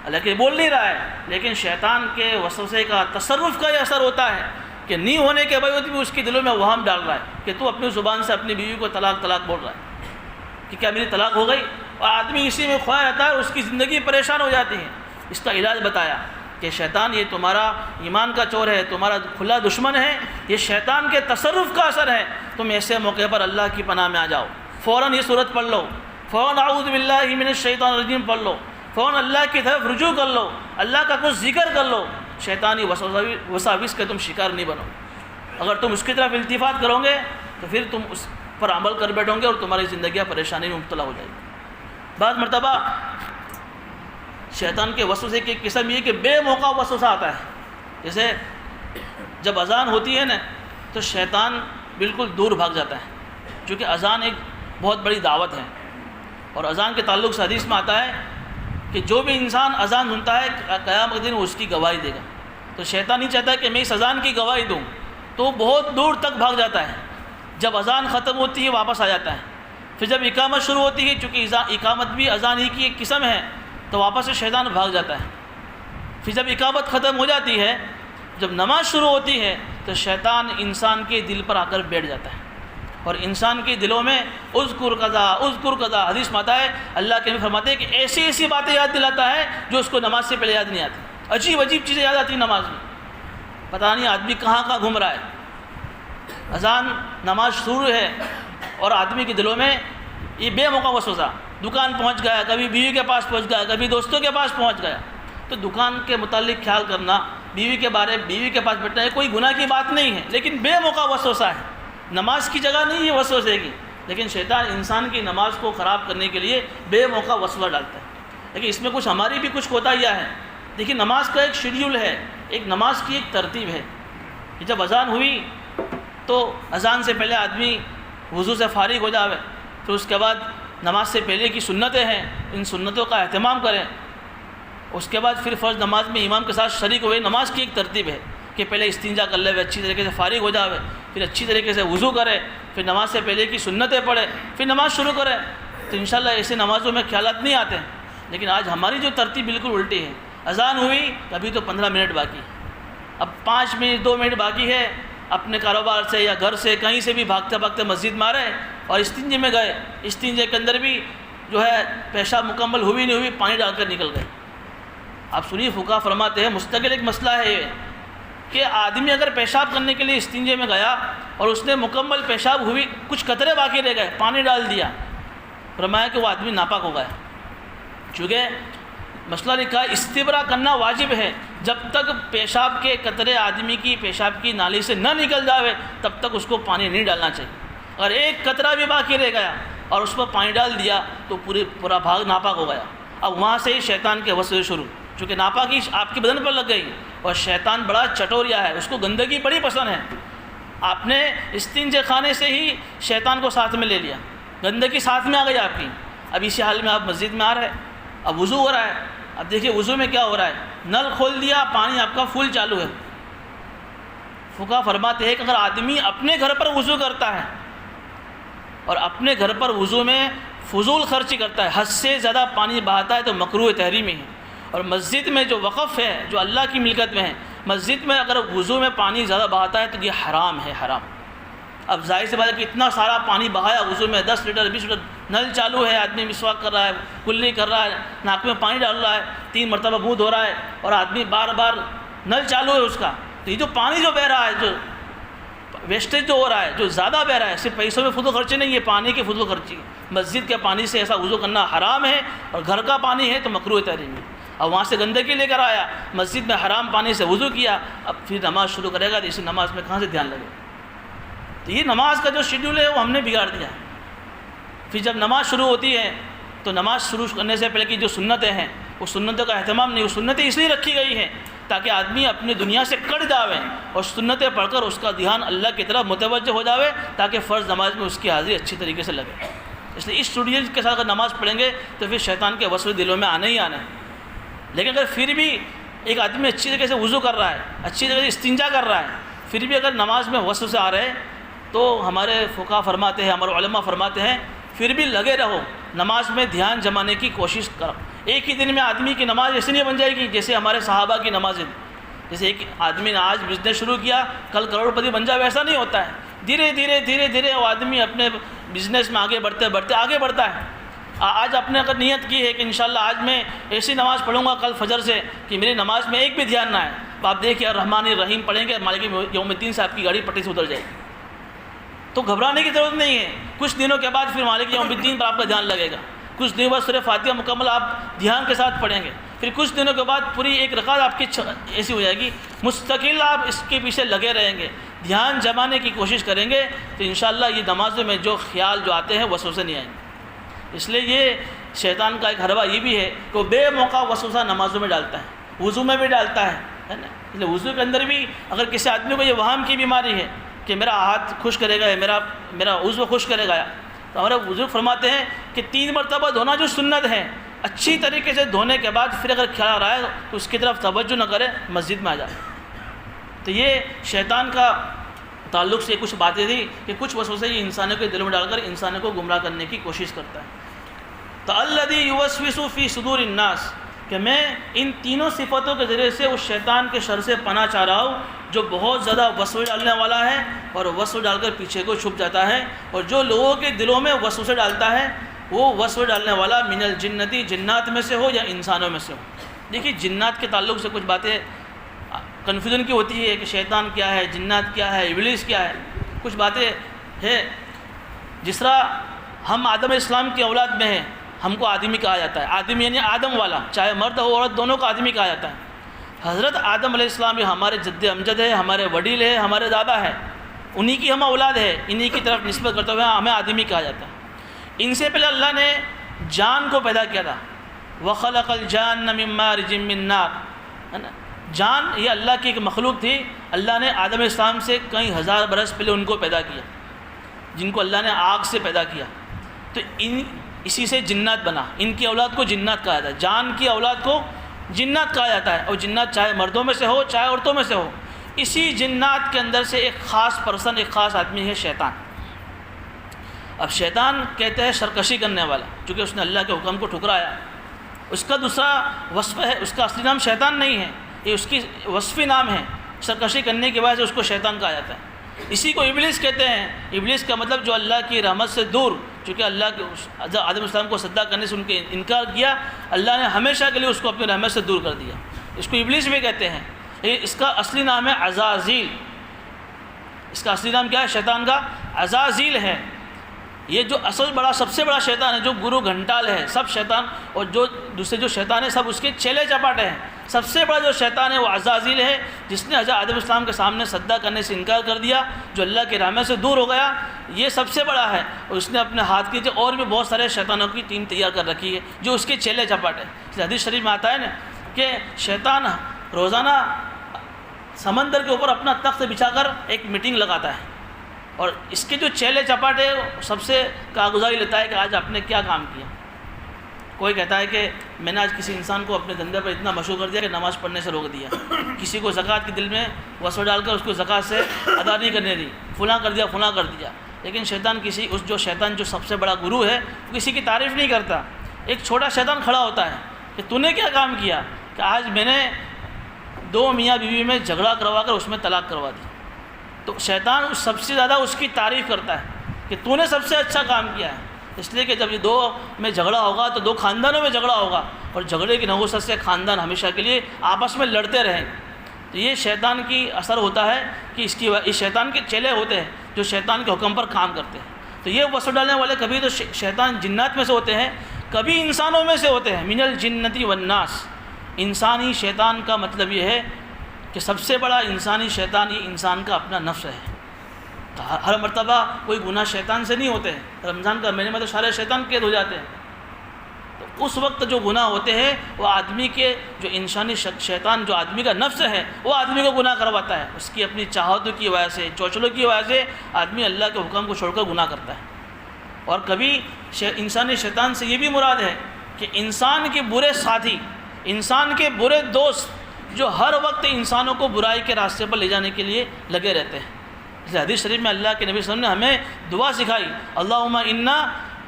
A: حالانکہ بول نہیں رہا ہے، لیکن شیطان کے وسوسے کا تصرف کا یہ اثر ہوتا ہے کہ نہیں ہونے کے باوجود بھی اس کے دلوں میں وہم ڈال رہا ہے کہ تو اپنی زبان سے اپنی بیوی کو طلاق بول رہا ہے کہ کیا میری طلاق ہو گئی، اور آدمی اسی میں کھویا رہتا ہے، اس کی زندگی پریشان ہو جاتی ہے۔ اس کا علاج بتایا کہ شیطان یہ تمہارا ایمان کا چور ہے، تمہارا کھلا دشمن ہے، یہ شیطان کے تصرف کا اثر ہے۔ تم ایسے موقع پر اللہ کی پناہ میں آ جاؤ، فوراً یہ صورت پڑھ لو، فوراً اعوذ باللہ من الشیطان الرجیم پڑھ لو، فوراً اللہ کی طرف رجوع کر لو، اللہ کا کچھ ذکر کر لو، شیطانی وساوس کے تم شکار نہیں بنو۔ اگر تم اس کی طرف التفات کرو گے تو پھر تم اس پر عمل کر بیٹھو گے اور تمہاری زندگیاں پریشانی میں مبتلا ہو جائے گی۔ بعض مرتبہ شیطان کے وسوسے کی قسم یہ کہ بے موقع وسوسہ آتا ہے۔ جیسے جب اذان ہوتی ہے نا تو شیطان بالکل دور بھاگ جاتا ہے، چونکہ اذان ایک بہت بڑی دعوت ہے، اور اذان کے تعلق سے حدیث میں آتا ہے کہ جو بھی انسان اذان سنتا ہے قیامت کے دن وہ اس کی گواہی دے گا۔ تو شیطان نہیں چاہتا کہ میں اس اذان کی گواہی دوں، تو بہت دور تک بھاگ جاتا ہے. جب اذان ختم ہوتی ہے واپس آ جاتا ہے. پھر جب اقامت شروع ہوتی ہے، چونکہ اقامت بھی اذان ہی کی ایک قسم ہے، تو واپس سے شیطان بھاگ جاتا ہے. پھر جب اقامت ختم ہو جاتی ہے، جب نماز شروع ہوتی ہے، تو شیطان انسان کے دل پر آ کر بیٹھ جاتا ہے، اور انسان کے دلوں میں اذکر قضا حدیث میں آتا ہے، اللہ کے نبی فرماتے ہیں کہ ایسی ایسی باتیں یاد دلاتا ہے جو اس کو نماز سے پہلے یاد نہیں آتی. عجیب عجیب چیزیں یاد آتی ہیں نماز میں، پتہ نہیں آدمی کہاں کہاں گھوم رہا ہے. اذان نماز شروع ہے اور آدمی کے دلوں میں یہ بے موقع وسوسہ، دکان پہنچ گیا، کبھی بیوی کے پاس پہنچ گیا، کبھی دوستوں کے پاس پہنچ گیا. تو دکان کے متعلق خیال کرنا، بیوی کے پاس بیٹھنا، کوئی گناہ کی بات نہیں ہے، لیکن بے موقع وسوسہ ہے. نماز کی جگہ نہیں ہے وسوسے کی، لیکن شیطان انسان کی نماز کو خراب کرنے کے لیے بے موقع وسوسہ ڈالتا ہے. لیکن اس میں کچھ ہماری بھی کچھ کوتاہیاں ہیں. دیکھیے نماز کا ایک شیڈیول ہے، ایک نماز کی ایک ترتیب ہے کہ جب اذان ہوئی تو اذان سے پہلے آدمی وضو سے فارغ ہو جاوے، پھر اس کے بعد نماز سے پہلے کی سنتیں ہیں، ان سنتوں کا اہتمام کریں. اس کے بعد پھر فرض نماز میں امام کے ساتھ شریک ہوئے. نماز کی ایک ترتیب ہے کہ پہلے استنجا کر لے، اچھی طریقے سے فارغ ہو جاوے، پھر اچھی طریقے سے وضو کرے، پھر نماز سے پہلے کی سنتیں پڑھے، پھر نماز شروع کرے. تو انشاءاللہ ایسے نمازوں میں خیالات نہیں آتے. لیکن آج ہماری جو ترتیب بالکل الٹی ہے. اذان ہوئی، ابھی تو 15 منٹ باقی، اب 5 منٹ 2 منٹ باقی ہے، اپنے کاروبار سے یا گھر سے کہیں سے بھی بھاگتے بھاگتے مسجد میں آ رہے اور استنجے میں گئے. استنجے کے اندر بھی جو ہے پیشاب مکمل ہوئی نہیں ہوئی، پانی ڈال کر نکل گئے. آپ سنیے، فقہا فرماتے ہیں مستقل ایک مسئلہ ہے یہ کہ آدمی اگر پیشاب کرنے کے لیے استنجے میں گیا اور اس نے مکمل پیشاب ہوئی، کچھ قطرے باقی رہ گئے، پانی ڈال دیا، فرمایا کہ وہ آدمی ناپاک ہو گیا. چونکہ مسئلہ لکھا ہے استبرا کرنا واجب ہے. جب تک پیشاب کے قطرے آدمی کی پیشاب کی نالی سے نہ نکل جاوے تب تک اس کو پانی نہیں ڈالنا چاہیے. اگر ایک قطرہ بھی باقی رہ گیا اور اس پر پانی ڈال دیا تو پورا بھاگ ناپاک ہو گیا. اب وہاں سے ہی شیطان کے وسوسے شروع، چونکہ ناپاکی آپ کے بدن پر لگ گئی اور شیطان بڑا چٹوریا ہے، اس کو گندگی بڑی پسند ہے. آپ نے استنجے خانے سے ہی شیطان کو ساتھ میں لے لیا، گندگی ساتھ میں آ گئی آپ کی. اب اسی حال میں آپ مسجد میں آ رہے ہیں، اب وضو ہو رہا ہے. اب دیکھیے وضو میں کیا ہو رہا ہے، نل کھول دیا، پانی آپ کا فل چالو ہے. فقہا فرماتے ہیں کہ اگر آدمی اپنے گھر پر وضو کرتا ہے اور اپنے گھر پر وضو میں فضول خرچی کرتا ہے، حد سے زیادہ پانی بہاتا ہے، تو مکروہ تحریمی ہے. اور مسجد میں جو وقف ہے، جو اللہ کی ملکت میں ہے، مسجد میں اگر وضو میں پانی زیادہ بہاتا ہے تو یہ حرام ہے، حرام. اب ظاہر سی بات ہے کہ اتنا سارا پانی بہایا وضو میں، 10 لیٹر 20 لیٹر، نل چالو ہے، آدمی مسواک کر رہا ہے، کلی کر رہا ہے، ناک میں پانی ڈال رہا ہے، 3 مرتبہ منہ دھو رہا ہے، اور آدمی بار بار نل چالو ہے اس کا. تو یہ جو پانی جو بہ رہا ہے، جو ویسٹیج جو ہو رہا ہے، جو زیادہ بہ رہا ہے، صرف پیسوں میں فضول خرچی نہیں، یہ پانی کی فضول خرچی. مسجد کے پانی سے ایسا وضو کرنا حرام ہے، اور گھر کا پانی ہے تو مکروہ تحریم ہے. اب وہاں سے گندگی لے کر آیا، مسجد میں حرام پانی سے وضو کیا، اب پھر نماز شروع کرے گا تو اسی نماز میں کہاں سے دھیان لگے. تو یہ نماز کا جو شیڈول ہے وہ ہم نے بگاڑ دیا ہے. پھر جب نماز شروع ہوتی ہے تو نماز شروع کرنے سے پہلے کی جو سنتیں ہیں وہ سنتوں کا اہتمام نہیں. وہ سنتیں اس لیے رکھی گئی ہیں تاکہ آدمی اپنی دنیا سے کٹ جاوے اور سنتیں پڑھ کر اس کا دھیان اللہ کی طرف متوجہ ہو جاوے، تاکہ فرض نماز میں اس کی حاضری اچھی طریقے سے لگے. اس لیے اس شیڈول کے ساتھ اگر نماز پڑھیں گے تو پھر شیطان کے وسوسے دلوں میں آنے ہی آنے. لیکن اگر پھر بھی ایک آدمی اچھی طریقے سے وضو کر رہا ہے، اچھی طریقے سے استنجا کر رہا ہے، پھر بھی اگر نماز میں وسوسے آ رہے ہیں تو ہمارے فقہا فرماتے ہیں، ہمارے علماء فرماتے ہیں، پھر بھی لگے رہو، نماز میں دھیان جمانے کی کوشش کرو. ایک ہی دن میں آدمی کی نماز ایسی نہیں بن جائے گی جیسے ہمارے صحابہ کی نمازیں. جیسے ایک آدمی نے آج بزنس شروع کیا کل کروڑ پتی بن جائے، ویسا نہیں ہوتا ہے. دھیرے دھیرے دھیرے دھیرے وہ آدمی اپنے بزنس میں آگے بڑھتا ہے. آج آپ نے اگر نیت کی ہے کہ انشاءاللہ آج میں ایسی نماز پڑھوں گا کل فجر سے کہ میری نماز میں ایک بھی دھیان نہ آئے، تو آپ دیکھیے الرحمن الرحیم پڑھیں گے، مالک یوم الدین سے آپ کی گاڑی پٹری سے اتر جائے گی. تو گھبرانے کی ضرورت نہیں ہے. کچھ دنوں کے بعد پھر مالک یوم الدین پر آپ کا دھیان لگے گا. کچھ دنوں بعد سورہ فاتحہ مکمل آپ دھیان کے ساتھ پڑھیں گے. پھر کچھ دنوں کے بعد پوری ایک رکعت آپ کی ایسی ہو جائے گی، مستقل آپ اس کے پیچھے لگے رہیں گے، دھیان جمانے کی کوشش کریں گے، تو انشاءاللہ یہ نمازوں میں جو خیال جو آتے ہیں وسوسے نہیں آئیں گے. اس لیے یہ شیطان کا ایک حربہ یہ بھی ہے کہ وہ بے موقع وسوسہ نمازوں میں ڈالتا ہے، وضو میں بھی ڈالتا ہے نا. اس لیے وضو کے اندر بھی اگر کسی آدمی کو یہ وہم کی بیماری ہے کہ میرا ہاتھ خوش کرے گا، میرا عضو خوش کرے گا، تو ہمارے بزرگ فرماتے ہیں کہ 3 مرتبہ دھونا جو سنت ہے، اچھی طریقے سے دھونے کے بعد پھر اگر خیال آ رہا ہے تو اس کی طرف توجہ نہ کرے، مسجد میں آ جائے. تو یہ شیطان کا تعلق سے کچھ باتیں تھی کہ کچھ وسوسے یہ انسانوں کے دلوں میں ڈال کر انسانوں کو گمراہ کرنے کی کوشش کرتا ہے. تو الذی یوسوس فی صدور الناس، کہ میں ان تینوں صفتوں کے ذریعے سے اس شیطان کے شر سے پناہ چاہ رہا ہوں جو بہت زیادہ وسوسے ڈالنے والا ہے اور وسوسے ڈال کر پیچھے کو چھپ جاتا ہے، اور جو لوگوں کے دلوں میں وسوسے ڈالتا ہے وہ وسوسے ڈالنے والا من الجنتی، جنات میں سے ہو یا انسانوں میں سے ہو. دیکھیے جنات کے تعلق سے کچھ باتیں کنفیوژن کی ہوتی ہے کہ شیطان کیا ہے، جنات کیا ہے، ابلیس کیا ہے. کچھ باتیں ہیں، جس طرح ہم آدم علیہ السلام کی اولاد میں ہیں، ہم کو آدمی کہا جاتا ہے. آدمی یعنی آدم والا، چاہے مرد ہو عورت دونوں کو آدمی کہا جاتا ہے. حضرت آدم علیہ السلام یہ ہمارے جد امجد ہے، ہمارے وڈیل ہے، ہمارے دادا ہے، انہی کی ہم اولاد ہے، انہی کی طرف نسبت کرتے ہوئے ہمیں آدمی کہا جاتا ہے. ان سے پہلے اللہ نے جان کو پیدا کیا تھا. وَخَلَقَ الْجَانَّ مِن مَّارِجٍ مِّن نَّارٍ، ہے نا. جان یہ اللہ کی ایک مخلوق تھی. اللہ نے آدم علیہ السلام سے کئی ہزار برس پہلے ان کو پیدا کیا، جن کو اللہ نے آگ سے پیدا کیا. تو اسی سے جنات بنا. ان کی اولاد کو جنات کہا جاتا ہے، جان کی اولاد کو جنات کہا جاتا ہے. اور جنات چاہے مردوں میں سے ہو چاہے عورتوں میں سے ہو. اسی جنات کے اندر سے ایک خاص پرسن، ایک خاص آدمی ہے شیطان. اب شیطان کہتے ہیں سرکشی کرنے والا، چونکہ اس نے اللہ کے حکم کو ٹھکرایا. اس کا دوسرا وصف ہے، اس کا اصلی نام شیطان نہیں ہے، یہ اس کی وصفی نام ہے. سرکشی کرنے کی وجہ سے اس کو شیطان کہا جاتا ہے. اسی کو ابلیس کہتے ہیں. ابلیس کا مطلب جو اللہ کی رحمت سے دور، چونکہ اللہ کے آدم علیہ السلام کو سجدہ کرنے سے ان کے انکار کیا، اللہ نے ہمیشہ کے لیے اس کو اپنی رحمت سے دور کر دیا. اس کو ابلیس بھی کہتے ہیں. اس کا اصلی نام ہے عزازیل. اس کا اصلی نام کیا ہے؟ شیطان کا عزازیل ہے. یہ جو اصل بڑا سب سے بڑا شیطان ہے، جو گرو گھنٹال ہے، سب شیطان اور جو دوسرے جو شیطان ہیں سب اس کے چیلے چپاٹے ہیں. سب سے بڑا جو شیطان ہے وہ عزازیل ہے، جس نے حضرت آدم علیہ السلام کے سامنے سجدہ کرنے سے انکار کر دیا، جو اللہ کی رحمت سے دور ہو گیا. یہ سب سے بڑا ہے. اور اس نے اپنے ہاتھ کی اور بھی بہت سارے شیطانوں کی ٹیم تیار کر رکھی ہے جو اس کے چیلے چپاٹے. حدیث شریف میں آتا ہے نا کہ شیطان روزانہ سمندر کے اوپر اپنا تخت بچھا کر ایک میٹنگ لگاتا ہے، اور اس کے جو چیلے چپاٹے سب سے کارگزاری لیتا ہے کہ آج آپ نے کیا کام کیا. کوئی کہتا ہے کہ میں نے آج کسی انسان کو اپنے دھندے پر اتنا مشہور کر دیا کہ نماز پڑھنے سے روک دیا. کسی کو زکوٰۃ کے دل میں وسوسہ ڈال کر اس کو زکوٰۃ سے ادا نہیں کرنے دی، فلاں کر دیا فلاں کر دیا. لیکن شیطان شیطان جو سب سے بڑا گرو ہے وہ کسی کی تعریف نہیں کرتا. ایک چھوٹا شیطان کھڑا ہوتا ہے کہ تو نے کیا کام کیا، کہ آج میں نے 2 میاں بیوی میں جھگڑا کروا کر اس میں طلاق کروا دی. تو شیطان سب سے زیادہ اس کی تعریف کرتا ہے کہ تو نے سب سے اچھا کام کیا ہے. اس لیے کہ جب یہ 2 میں جھگڑا ہوگا تو 2 خاندانوں میں جھگڑا ہوگا، اور جھگڑے کی نحوست سے خاندان ہمیشہ کے لیے آپس میں لڑتے رہیں. تو یہ شیطان کی اثر ہوتا ہے کہ اس شیطان کے چیلے ہوتے ہیں جو شیطان کے حکم پر کام کرتے ہیں. تو یہ وسوسہ ڈالنے والے کبھی تو شیطان جنات میں سے ہوتے ہیں، کبھی انسانوں میں سے ہوتے ہیں. من الجنتی والناس. انسانی شیطان کا مطلب یہ ہے کہ سب سے بڑا انسانی شیطان یہ انسان کا اپنا نفس ہے. تو ہر مرتبہ کوئی گناہ شیطان سے نہیں ہوتے ہیں. رمضان کا مہینے میں تو سارے شیطان قید ہو جاتے ہیں. تو اس وقت جو گناہ ہوتے ہیں وہ آدمی کے جو انسانی شیطان جو آدمی کا نفس ہے وہ آدمی کو گناہ کرواتا ہے. اس کی اپنی چاہتوں کی وجہ سے، چوچلوں کی وجہ سے آدمی اللہ کے حکم کو چھوڑ کر گناہ کرتا ہے. اور کبھی انسانی شیطان سے یہ بھی مراد ہے کہ انسان کے برے ساتھی، انسان کے برے دوست جو ہر وقت انسانوں کو برائی کے راستے پر لے جانے کے لیے لگے رہتے ہیں. اس حدیث شریف میں اللہ کے نبی صلی اللہ علیہ وسلم نے ہمیں دعا سکھائی، اللہم انا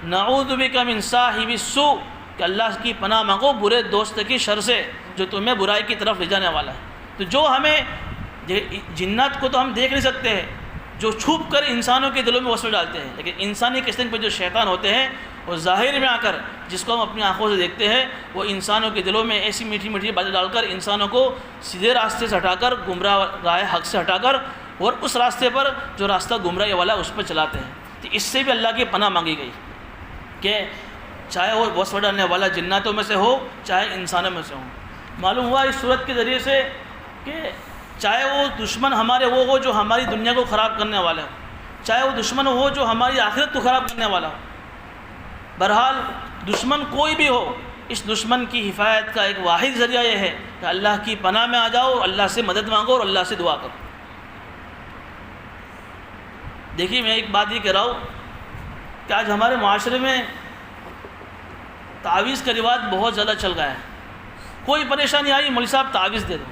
A: نعوذ بک من صاحب السوء، کہ اللہ کی پناہ مانگو برے دوست کی شر سے جو تمہیں برائی کی طرف لے جانے والا ہے. تو جو ہمیں جنات کو تو ہم دیکھ نہیں سکتے ہیں، جو چھپ کر انسانوں کے دلوں میں وسوسہ ڈالتے ہیں، لیکن انسانی قسم پہ جو شیطان ہوتے ہیں وہ ظاہر میں آ کر، جس کو ہم اپنی آنکھوں سے دیکھتے ہیں، وہ انسانوں کے دلوں میں ایسی میٹھی میٹھی باتیں ڈال کر انسانوں کو سیدھے راستے سے ہٹا کر، گمراہ راہ حق سے ہٹا کر، اور اس راستے پر جو راستہ گمراہی والا ہے اس پر چلاتے ہیں. تو اس سے بھی اللہ کی پناہ مانگی گئی کہ چاہے وہ وسوسہ ڈالنے والا جناتوں میں سے ہو چاہے انسانوں میں سے ہو. معلوم ہوا اس صورت کے ذریعے سے کہ چاہے وہ دشمن ہمارے وہ ہو جو ہماری دنیا کو خراب کرنے والا ہو، چاہے وہ دشمن ہو جو ہماری آخرت کو خراب کرنے والا ہو. بہرحال دشمن کوئی بھی ہو، اس دشمن کی حفاظت کا ایک واحد ذریعہ یہ ہے کہ اللہ کی پناہ میں آ جاؤ، اللہ سے مدد مانگو اور اللہ سے دعا کرو. دیکھیے میں ایک بات یہ کہہ رہا ہوں کہ آج ہمارے معاشرے میں تعویذ کا رواج بہت زیادہ چل گیا ہے. کوئی پریشانی آئی مولوی صاحب تعویذ دے دو،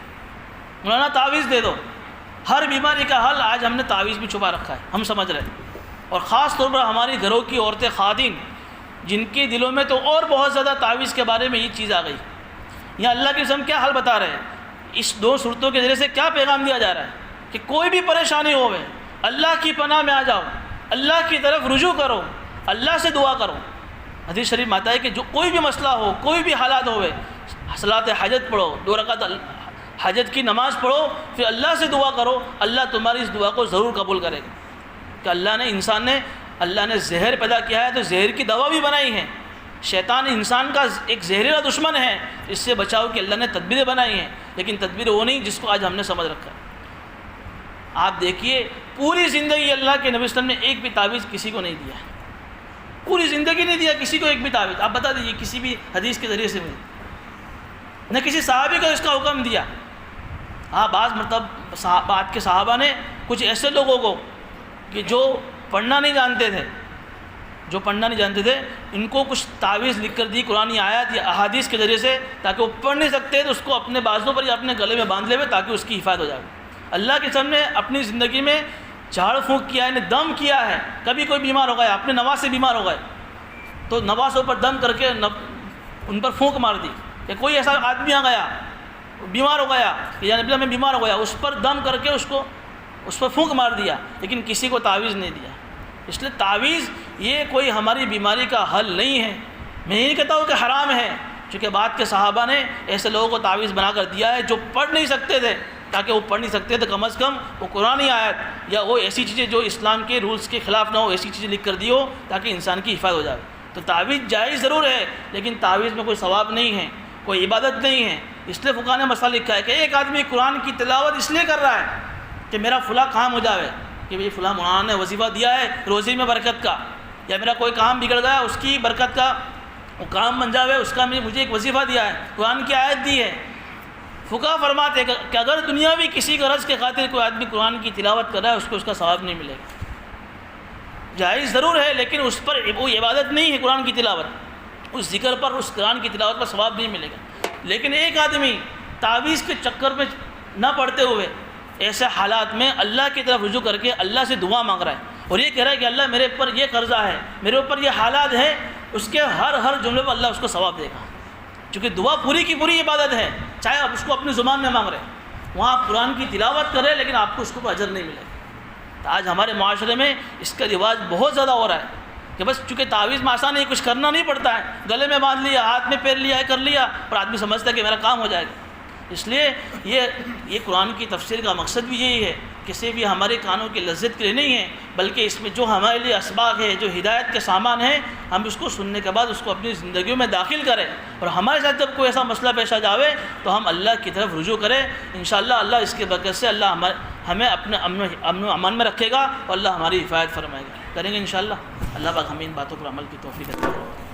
A: مولانا تعویذ دے دو. ہر بیماری کا حل آج ہم نے تعویذ میں چھپا رکھا ہے، ہم سمجھ رہے ہیں۔ اور خاص طور پر ہماری گھروں کی عورتیں خواتین، جن کے دلوں میں تو اور بہت زیادہ تعویذ کے بارے میں یہ چیز آ گئی۔ یہاں اللہ کے قسم کیا حل بتا رہے ہیں، اس 2 صورتوں کے ذریعے سے کیا پیغام دیا جا رہا ہے کہ کوئی بھی پریشانی ہوئے اللہ کی پناہ میں آ جاؤ، اللہ کی طرف رجوع کرو، اللہ سے دعا کرو۔ حدیث شریف میں آتا ہے کہ جو کوئی بھی مسئلہ ہو، کوئی بھی حالات ہوئے، صلاۃ حاجت پڑھو، 2 رکعت حاجت کی نماز پڑھو، پھر اللہ سے دعا کرو، اللہ تمہاری اس دعا کو ضرور قبول کرے گا۔ کہ اللہ نے زہر پیدا کیا ہے تو زہر کی دوا بھی بنائی ہے۔ شیطان انسان کا ایک زہریلا دشمن ہے، اس سے بچاؤ کی اللہ نے تدبیریں بنائی ہیں، لیکن تدبیر وہ نہیں جس کو آج ہم نے سمجھ رکھا ہے۔ آپ دیکھیے پوری زندگی اللہ کے نبی صلی اللہ علیہ وسلم نے ایک بھی تعویذ کسی کو نہیں دیا، پوری زندگی نہیں دیا کسی کو ایک بھی تعویذ۔ آپ بتا دیجیے کسی بھی حدیث کے ذریعے سے نہ کسی صحابی کو اس کا حکم دیا۔ ہاں بعض بات کے صحابہ نے کچھ ایسے لوگوں کو کہ جو پڑھنا نہیں جانتے تھے ان کو کچھ تعویذ لکھ کر دی قرآنی آیات یا احادیث کے ذریعے سے، تاکہ وہ پڑھ نہیں سکتے تو اس کو اپنے بازوں پر یا اپنے گلے میں باندھ لے ہوئے تاکہ اس کی حفاظت ہو جائے۔ اللہ کے سامنے اپنی زندگی میں جھاڑ پھونک کیا ہے، دم کیا ہے۔ کبھی کوئی بیمار ہو گیا، اپنے نواز سے بیمار ہو گئے تو نوازوں پر دم کر کے ان پر پھونک مار دی، کہ کوئی ایسا آدمی آ گیا بیمار ہو گیا یا نبی میں بیمار ہو گیا، اس پر دم کر کے اس پر پھونک مار دیا، لیکن کسی کو تعویذ نہیں دیا۔ اس لیے تعویذ یہ کوئی ہماری بیماری کا حل نہیں ہے۔ میں یہ نہیں کہتا ہوں کہ حرام ہے، چونکہ بعد کے صحابہ نے ایسے لوگوں کو تعویذ بنا کر دیا ہے جو پڑھ نہیں سکتے تھے، تاکہ وہ پڑھ نہیں سکتے تو کم از کم وہ قرآنی آیت یا وہ ایسی چیزیں جو اسلام کے رولز کے خلاف نہ ہو، ایسی چیزیں لکھ کر دی ہو تاکہ انسان کی حفاظت ہو جائے۔ تو تعویذ جائز ضرور ہے، لیکن تعویذ میں کوئی ثواب نہیں ہے، کوئی عبادت نہیں ہے۔ اس لیے فقہاء نے مسئلہ لکھا ہے کہ ایک آدمی قرآن کی تلاوت اس لیے کر رہا ہے کہ میرا فلاں کام ہو جائے، کہ بھئی فلاں مولانا نے وظیفہ دیا ہے روزی میں برکت کا، یا میرا کوئی کام بگڑ گیا اس کی برکت کا وہ کام بن جاوے، اس کا مجھے ایک وظیفہ دیا ہے، قرآن کی آیت دی ہے۔ فقہاء فرماتے ہیں کہ اگر دنیاوی کسی غرض کے خاطر کوئی آدمی قرآن کی تلاوت کر رہا ہے اس کو اس کا ثواب نہیں ملے گا۔ جائز ضرور ہے لیکن اس پر وہ عبادت نہیں ہے، قرآن کی تلاوت، اس ذکر پر، اس قرآن کی تلاوت پر ثواب نہیں ملے گا۔ لیکن ایک آدمی تعویذ کے چکر میں نہ پڑتے ہوئے ایسے حالات میں اللہ کی طرف رجوع کر کے اللہ سے دعا مانگ رہا ہے اور یہ کہہ رہا ہے کہ اللہ میرے اوپر یہ قرضہ ہے، میرے اوپر یہ حالات ہے، اس کے ہر جملے پر اللہ اس کو ثواب دے گا، چونکہ دعا پوری کی پوری عبادت ہے، چاہے آپ اس کو اپنی زبان میں مانگ رہے ہیں، وہاں آپ قرآن کی تلاوت کر رہے ہیں لیکن آپ کو اس کو اجر نہیں ملے گا۔ تو آج ہمارے معاشرے میں اس کا رواج بہت زیادہ ہو رہا ہے کہ بس چونکہ تعویذ میں آسان ہے، کچھ کرنا نہیں پڑتا ہے، گلے میں باندھ لیا، ہاتھ میں پیر لیا ہے، کر لیا، اور آدمی سمجھتا ہے کہ میرا کام ہو جائے گا۔ اس لیے یہ قرآن کی تفسیر کا مقصد بھی یہی ہے، کسی بھی ہمارے کانوں کی لذت کے لیے نہیں ہے، بلکہ اس میں جو ہمارے لیے اسباق ہے، جو ہدایت کے سامان ہیں، ہم اس کو سننے کے بعد اس کو اپنی زندگیوں میں داخل کریں، اور ہمارے ساتھ جب کوئی ایسا مسئلہ پیش آ جاوے تو ہم اللہ کی طرف رجوع کریں۔ انشاءاللہ اللہ اس کے برکت سے اللہ ہمیں اپنے امن و امان میں رکھے گا اور اللہ ہماری حفاظت فرمائے گا۔ کریں گے انشاءاللہ۔ اللہ پاک ہمیں ان باتوں پر عمل کی توفیق عطا فرمائے۔